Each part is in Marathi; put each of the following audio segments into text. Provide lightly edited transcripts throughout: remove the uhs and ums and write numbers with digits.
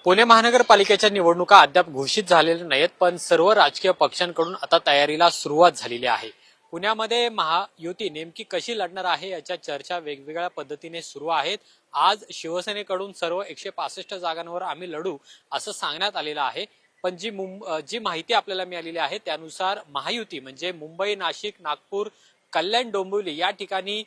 पुणे महानगरपालिकेच्या निवडणुका अद्याप घोषित झालेल्या नाहीत, पण सर्व राजकीय पक्षांकडून आता तयारीला सुरुवात झालेली आहे. पुण्यामध्ये महायुती नेमकी कशी लढणार आहे याच्या चर्चा वेगवेगळ्या पद्धतीने सुरू आहेत. आज शिवसेनेकडून सर्व 165 जागांवर आम्ही लढू असं सांगण्यात आलेलं आहे. पण जी माहिती आपल्याला मिळालेली आहे त्यानुसार महायुती म्हणजे मुंबई, नाशिक, नागपूर, कल्याण, डोंबिवली या ठिकाणी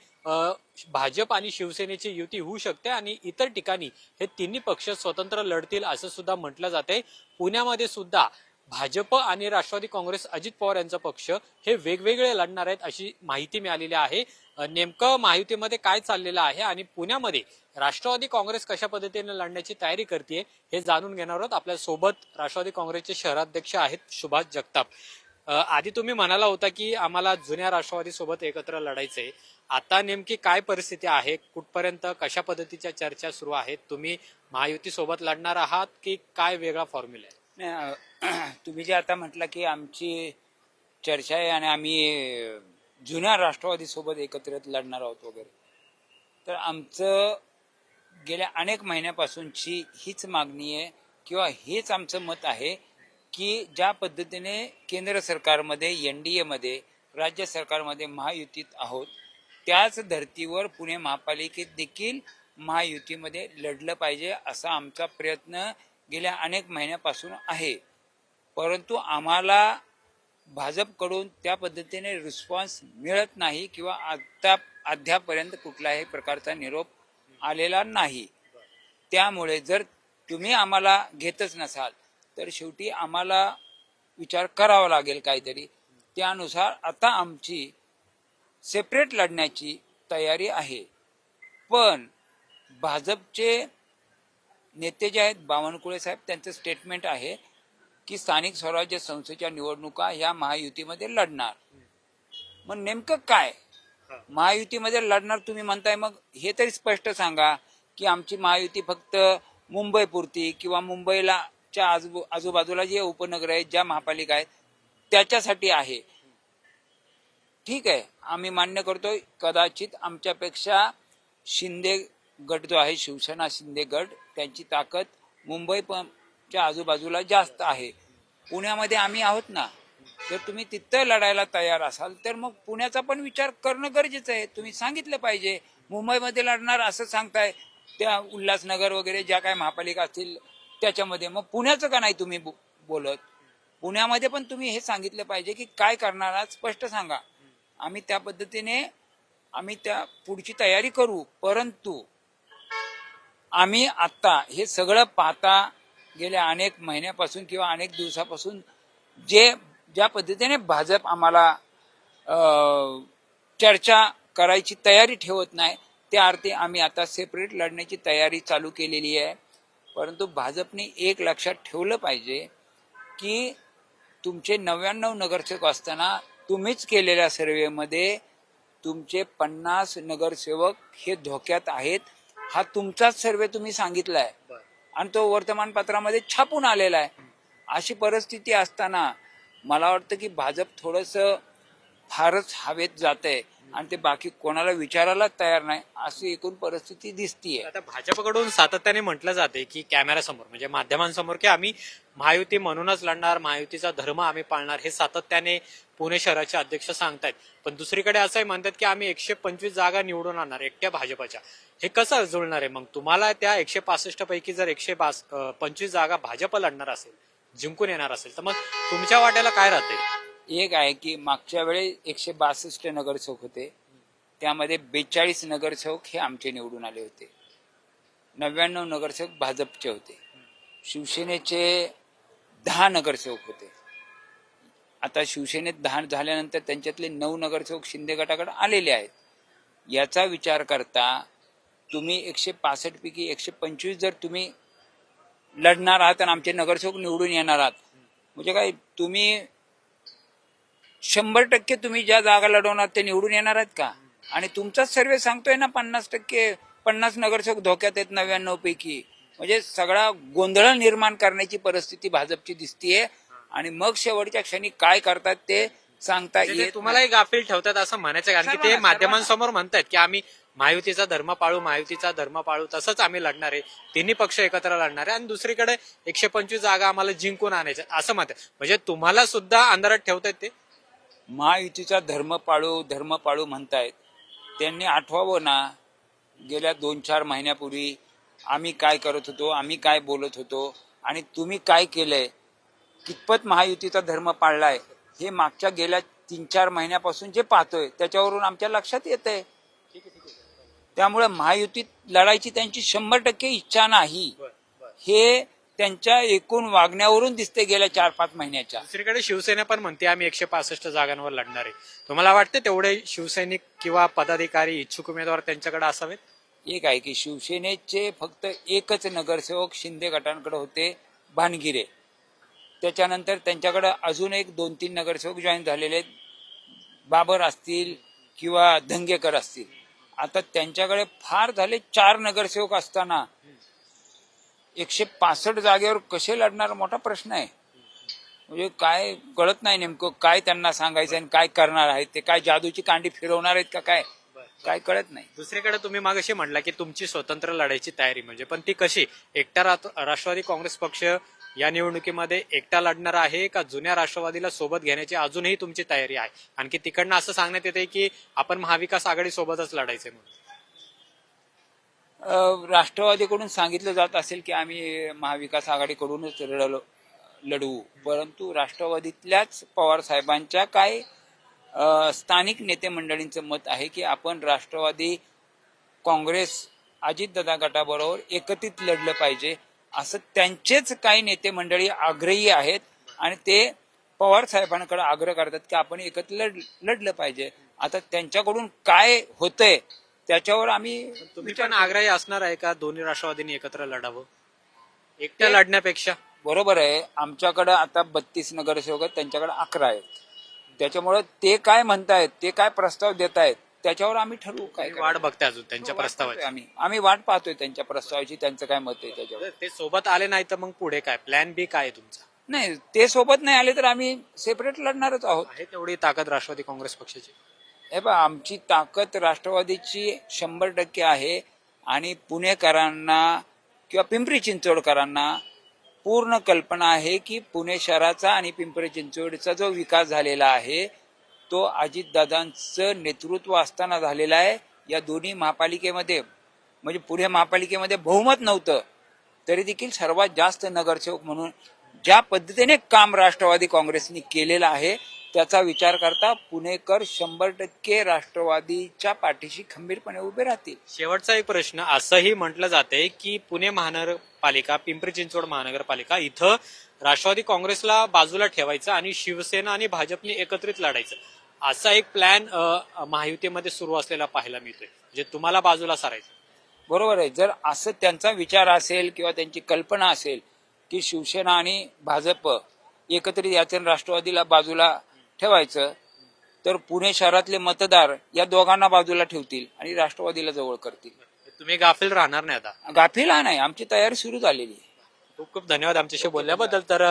भाजप आणि शिवसेनेची युती होऊ शकते आणि इतर ठिकाणी हे तिन्ही पक्ष स्वतंत्र लढतील असं सुद्धा म्हटलं जाते. पुण्यामध्ये सुद्धा भाजप आणि राष्ट्रवादी काँग्रेस, अजित पवार यांचा पक्ष हे वेगवेगळे लढणार आहेत अशी माहिती मिळालेली आहे. नेमकं महायुतीमध्ये काय चाललेलं आहे आणि पुण्यामध्ये राष्ट्रवादी काँग्रेस कशा पद्धतीने लढण्याची तयारी करते हे जाणून घेणार आहोत. आपल्या सोबत राष्ट्रवादी काँग्रेसचे शहराध्यक्ष आहेत सुभाष जगताप. आधी तुम्ही म्हणाला होता की आम्हाला जुन्या राष्ट्रवादी सोबत एकत्र लढायचंय. आता नेमकी काय परिस्थिती आहे, कुठपर्यंत कशा पद्धतीच्या चर्चा सुरू आहेत? तुम्ही महायुती सोबत लढणार आहात की काय वेगळा फॉर्म्युला आहे? तुम्ही जे आता म्हटलं की आमची चर्चा आहे आणि आम्ही जुन्या राष्ट्रवादी सोबत एकत्रित लढणार आहोत वगैरे, तर आमचं गेल्या अनेक महिन्यापासूनची हीच मागणी आहे किंवा हेच आमचं मत आहे की ज्या पद्धतीने केंद्र सरकारमध्ये, एनडीए मध्ये, राज्य सरकारमध्ये महायुतीत आहोत, त्याच धर्तीवर पुणे महापालिकेत देखील महायुतीमध्ये लढलं पाहिजे असा आमचा प्रयत्न गेल्या अनेक महिन्यापासून आहे. परंतु आम्हाला भाजपकडून त्या पद्धतीने रिस्पॉन्स मिळत नाही किंवा अद्यापर्यंत कुठल्याही प्रकारचा निरोप आलेला नाही. त्यामुळे जर तुम्ही आम्हाला घेतच नसाल तर शेवटी आम्हाला विचार करावा लागेल काहीतरी. त्यानुसार आता आमची सेपरेट लढण्याची तयारी आहे. पण भाजपचे नेते जे आहेत बावनकुळे साहेब, त्यांचं स्टेटमेंट आहे की स्थानिक स्वराज्य संस्थेच्या निवडणुका ह्या महायुतीमध्ये लढणार. मग नेमकं काय महायुतीमध्ये लढणार तुम्ही म्हणताय? मग हे तरी स्पष्ट सांगा की आमची महायुती फक्त मुंबईपुरती किंवा मुंबईला च्या आजूबाजूला जे उपनगर आहेत, ज्या महापालिका आहेत त्याच्यासाठी आहे. ठीक आहे, आम्ही मान्य करतोय कदाचित आमच्यापेक्षा शिंदे गट जो आहे, शिवसेना शिंदे गट, त्यांची ताकद मुंबईच्या आजूबाजूला जास्त आहे. पुण्यामध्ये आम्ही आहोत ना, जर तुम्ही तिथं लढायला तयार असाल तर मग पुण्याचा पण विचार करणं गरजेचं आहे. तुम्ही सांगितलं पाहिजे. मुंबईमध्ये लढणार असं सांगताय, त्या उल्हासनगर वगैरे ज्या काय महापालिका असतील त्याच्यामध्ये, मग पुण्याचं का नाही तुम्ही बोलत? पुण्यामध्ये पण तुम्ही हे सांगितलं पाहिजे की काय करणार आहात, स्पष्ट सांगा. आम्ही त्या पद्धतीने त्या पुढची तयारी करू. परंतु आम्ही आता हे सगळं पाहता गेल्या अनेक महिन्यापासून किंवा अनेक दिवसापासून ज्या पद्धतीने भाजप आम्हाला चर्चा करायची तयारी ठेवत नाही, त्या अर्थी आम्ही आता सेपरेट लढण्याची तयारी चालू केलेली आहे. परंतु भाजपने एक लक्षात ठेवलं पाहिजे की तुमचे 99 नगरसेवक असताना तुम्हीच केलेल्या सर्वेमध्ये तुमचे 50 नगरसेवक हे धोक्यात आहेत. हा तुमचाच सर्वे तुम्ही सांगितलाय आणि तो वर्तमानपत्रामध्ये छापून आलेला आहे. अशी परिस्थिती असताना मला वाटतं की भाजप थोडंसं फारच हवेत जातंय आणि ते बाकी कोणाला विचारायला तयार नाही, अशी एकूण परिस्थिती दिसतीये. आता भाजपकडून सातत्याने म्हटलं जाते की कॅमेऱ्यासमोर म्हणजे माध्यमांसमोर की आम्ही महायुती म्हणूनच लढणार, महायुतीचा धर्म आम्ही पाळणार, हे सातत्याने पुणे शहराचे अध्यक्ष सांगतायत. पण दुसरीकडे असंही म्हणतात की आम्ही 125 जागा निवडून आणणार एकट्या भाजपच्या. हे कसं जुळणार आहे? मग तुम्हाला त्या 165 पैकी जर 125 जागा भाजप लढणार असेल, जिंकून येणार असेल, तर मग तुमच्या वाट्याला काय राहते? एक आहे की मागच्या वेळी 162 नगरसेवक होते, त्यामध्ये 42 नगरसेवक हे आमचे निवडून आले होते. 99 नगरसेवक भाजपचे होते. शिवसेनेचे 10 नगरसेवक होते. आता शिवसेनेत 10 झाल्यानंतर त्यांच्यातले 9 नगरसेवक शिंदे गटाकडे आलेले आहेत. याचा विचार करता तुम्ही 165 पैकी 125 जर तुम्ही लढणार आहात आणि आमचे नगरसेवक निवडून येणार आहात, म्हणजे काय तुम्ही 100% तुम्ही ज्या जागा लढवणार ते निवडून येणार आहेत का? आणि तुमचाच सर्वे सांगतोय ना 50% 50 नगरसेवक धोक्यात आहेत 99 पैकी. म्हणजे सगळा गोंधळ निर्माण करण्याची परिस्थिती भाजपची दिसतीये आणि मग शेवटच्या क्षणी काय करतात ते सांगता येत. तुम्हालाही गाफील ठेवतात असं म्हणायचं, कारण की ते माध्यमांसमोर म्हणतात की आम्ही महायुतीचा धर्म पाळू, महायुतीचा धर्म पाळू, तसंच आम्ही लढणार आहे, तिन्ही पक्ष एकत्र लढणार आहे आणि दुसरीकडे 125 जागा आम्हाला जिंकून आणायच्या असं मत आहे. म्हणजे तुम्हाला सुद्धा अंधारात ठेवतायत ते. महायुतीचा धर्म पाळू म्हणतायत. त्यांनी आठवावं ना, गेल्या 2-4 महिन्यापूर्वी आम्ही काय करत होतो, आम्ही काय बोलत होतो आणि तुम्ही काय केलंय, कितपत महायुतीचा धर्म पाळलाय, हे मागच्या गेल्या 3-4 महिन्यापासून जे पाहतोय त्याच्यावरून आमच्या लक्षात येतंय. त्यामुळे महायुतीत लढायची त्यांची 100% इच्छा नाही, हे त्यांच्या एकूण वागण्यावरून दिसते गेल्या 4-5 महिन्याच्या. दुसरीकडे शिवसेना पण म्हणते आम्ही 165 जागांवर लढणार आहे. तुम्हाला वाटतं तेवढे शिवसैनिक किंवा पदाधिकारी इच्छुक उमेदवार त्यांच्याकडे असावेत? एक आहे की शिवसेनेचे फक्त एकच नगरसेवक शिंदे गटांकडे होते, भानगिरे. त्याच्यानंतर त्यांच्याकडे अजून एक 2-3 नगरसेवक जॉईन झालेले आहेत, बाबर असतील किंवा धंगेकर असतील. आता त्यांच्याकडे फार झाले 4 नगरसेवक असताना 165 जागेवर कसे लढणार, मोठा प्रश्न आहे. म्हणजे काय कळत नाही नेमकं काय त्यांना सांगायचं आणि काय करणार आहेत ते. काय जादूची कांडी फिरवणार आहेत का काय कळत नाही. दुसरीकडे तुम्ही मागाशी म्हणला की तुमची स्वतंत्र लढायची तयारी म्हणजे, पण ती कशी? एकटा राष्ट्रवादी काँग्रेस पक्ष या निवडणुकीमध्ये एकटा लढणार आहे का जुन्या राष्ट्रवादीला सोबत घेण्याची अजूनही तुमची तयारी आहे? आणखी तिकडनं असं सांगण्यात येते की आपण महाविकास आघाडी सोबतच लढायचंय म्हणून. राष्ट्रवादीकडून सांगितलं जात असेल की आम्ही महाविकास आघाडीकडूनच लढवू, परंतु राष्ट्रवादीतल्याच पवार साहेबांच्या काय स्थानिक नेते मंडळींचं मत आहे की आपण राष्ट्रवादी काँग्रेस अजितदादा गटाबरोबर एकत्रित लढलं पाहिजे, असं त्यांचेच काही नेते मंडळी आग्रही आहेत आणि ते पवार साहेबांकडे आग्रह करतात की आपण एकत्र लढलं पाहिजे. आता त्यांच्याकडून काय होतंय त्याच्यावर आम्ही तुम्ही पण आग्रही असणार आहे का दोन्ही राष्ट्रवादींनी एकत्र लढावं एकट्या लढण्यापेक्षा? बरोबर आहे. आमच्याकडे आता 32 नगरसेवक आहेत, त्यांच्याकडे 11 आहेत. त्याच्यामुळे ते काय म्हणतायत, ते काय प्रस्ताव देत आहेत त्याच्यावर आम्ही ठरवू. काय वाट बघताय अजून त्यांच्या प्रस्तावाची? आम्ही वाट पाहतोय त्यांच्या प्रस्तावाची, त्यांचं काय मत आहे त्याच्यावर. ते सोबत आले नाही तर मग पुढे काय प्लॅन बी काय आहे तुमचा? नाही, ते सोबत नाही आले तर आम्ही सेपरेट लढणारच आहोत. आहे तेवढी ताकद राष्ट्रवादी काँग्रेस पक्षाची? हे बघा, आमची ताकद राष्ट्रवादीची 100% आहे आणि पुणेकरांना किंवा पिंपरी चिंचवडकरांना पूर्ण कल्पना आहे की पुणे शहराचा आणि पिंपरी चिंचवडचा जो विकास झालेला आहे तो अजितदादांचं नेतृत्व असताना झालेला आहे. या दोन्ही महापालिकेमध्ये म्हणजे पुणे महापालिकेमध्ये बहुमत नव्हतं तरी देखील सर्वात जास्त नगरसेवक म्हणून ज्या पद्धतीने काम राष्ट्रवादी काँग्रेसने केलेलं आहे त्याचा विचार करता पुणेकर 100% राष्ट्रवादीच्या पाठीशी खंबीरपणे उभे राहतील. शेवटचा एक प्रश्न, असंही म्हटलं जाते की पुणे महानगरपालिका, पिंपरी चिंचवड महानगरपालिका इथं राष्ट्रवादी काँग्रेसला बाजूला ठेवायचं आणि शिवसेना आणि भाजपने एकत्रित लढायचं, असा एक प्लॅन महायुतीमध्ये सुरू असलेला पाहायला मिळतोय. म्हणजे तुम्हाला बाजूला सारायचं. बरोबर आहे. जर असं त्यांचा विचार असेल किंवा त्यांची कल्पना असेल की शिवसेना आणि भाजप एकत्रित याचं राष्ट्रवादीला बाजूला ठेवायचं तर पुणे शहरातले मतदार या दोघांना बाजूला ठेवतील आणि राष्ट्रवादीला जवळ करतील. तुम्ही गाफील राहणार नाही आता? गाफील नाही, आमची तयारी सुरू झालेली आहे. खूप खूप धन्यवाद आमच्याशी बोलल्याबद्दल. तर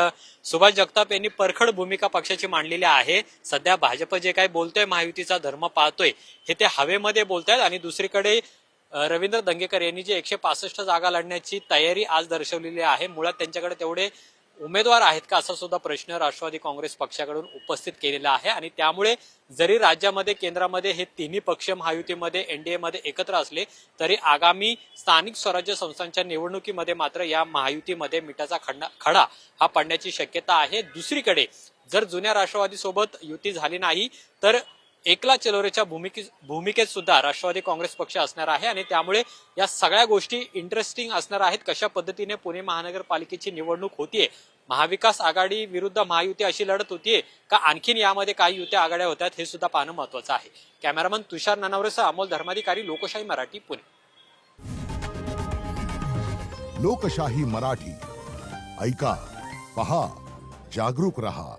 सुभाष जगताप यांनी परखड भूमिका पक्षाची मांडलेली आहे. सध्या भाजप जे काही बोलतोय महायुतीचा धर्म पाळतोय हे ते हवेमध्ये बोलतायत आणि दुसरीकडे रवींद्र धंगेकर यांनी जे 165 जागा लढण्याची तयारी आज दर्शवलेली आहे, मुळात त्यांच्याकडे तेवढे उमेदवार आहेत का असा सुद्धा प्रश्न राष्ट्रवादी काँग्रेस पक्षाकडून उपस्थित केलेला आहे. आणि त्यामुळे जरी राज्यामध्ये केंद्रामध्ये हे तिन्ही पक्ष महायुतीमध्ये एनडीए मध्ये एकत्र असले तरी आगामी स्थानिक स्वराज्य संस्थांच्या निवडणुकीमध्ये मात्र या महायुतीमध्ये मिठाचा खडा हा पडण्याची शक्यता आहे. दुसरीकडे जर जुन्या राष्ट्रवादी सोबत युती झाली नाही तर एकला चलोरेच्या भूमिकेत सुद्धा राष्ट्रवादी काँग्रेस पक्ष असणार आहे आणि त्यामुळे या सगळ्या गोष्टी इंटरेस्टिंग असणार आहेत. कशा पद्धतीने पुणे महानगरपालिकेची निवडणूक होतीये, महाविकास आघाडी विरुद्ध महायुती अशी लढत होतीये का आणखीन यामध्ये काही युती आघाड्या होतात हे सुद्धा पाहणं महत्वाचं आहे. कॅमेरामन तुषार नानावरेसह अमोल धर्माधिकारी, लोकशाही मराठी, पुणे. लोकशाही मराठी ऐका, पहा, जागरूक रहा.